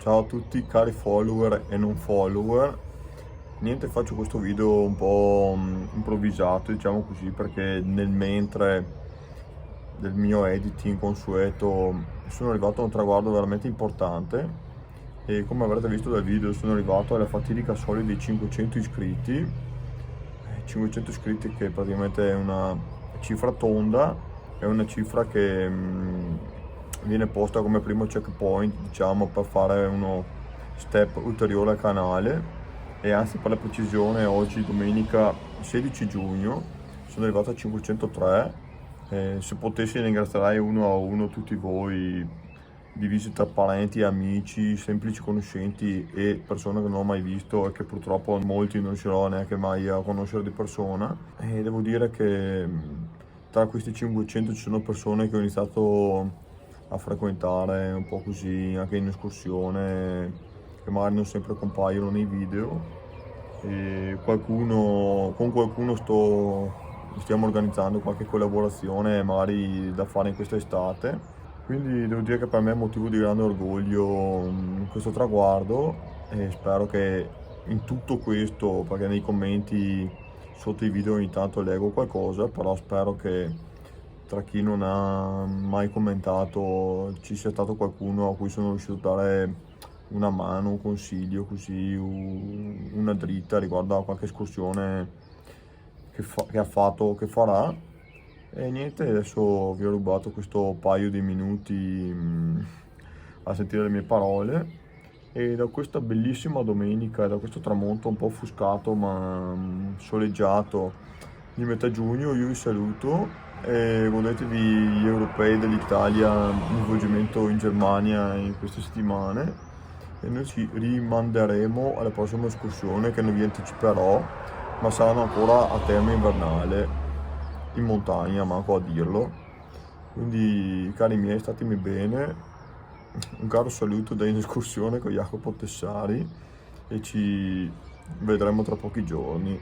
Ciao a tutti cari follower e non follower. Niente, faccio questo video un po' improvvisato, diciamo così, perché nel mentre del mio editing consueto sono arrivato a un traguardo veramente importante e come avrete visto dal video sono arrivato alla fatidica soglia dei 500 iscritti. 500 iscritti che praticamente è una cifra tonda, è una cifra che viene posta come primo checkpoint, diciamo, per fare uno step ulteriore al canale. E anzi, per la precisione, oggi domenica 16 giugno sono arrivato a 503. Se potessi ringrazierei uno a uno tutti voi, divisi tra parenti, amici, semplici conoscenti e persone che non ho mai visto e che purtroppo molti non riuscirò neanche mai a conoscere di persona. E devo dire che tra questi 500 ci sono persone che ho iniziato a frequentare un po' così anche in escursione, che magari non sempre compaiono nei video. E con qualcuno stiamo organizzando qualche collaborazione magari da fare in questa estate. Quindi devo dire che per me è motivo di grande orgoglio questo traguardo e spero che in tutto questo, perché nei commenti sotto i video ogni tanto leggo qualcosa, però spero che tra chi non ha mai commentato ci sia stato qualcuno a cui sono riuscito a dare una mano, un consiglio, così, una dritta riguardo a qualche escursione che ha fatto o che farà. E niente, adesso vi ho rubato questo paio di minuti a sentire le mie parole e da questa bellissima domenica, da questo tramonto un po' offuscato ma soleggiato di metà giugno, io vi saluto e godetevi gli europei dell'Italia in svolgimento in Germania in queste settimane e noi ci rimanderemo alla prossima escursione che non vi anticiperò, ma saranno ancora a tema invernale in montagna, manco a dirlo. Quindi, cari miei, statemi bene. Un caro saluto da in escursione con Jacopo Tessari e ci vedremo tra pochi giorni.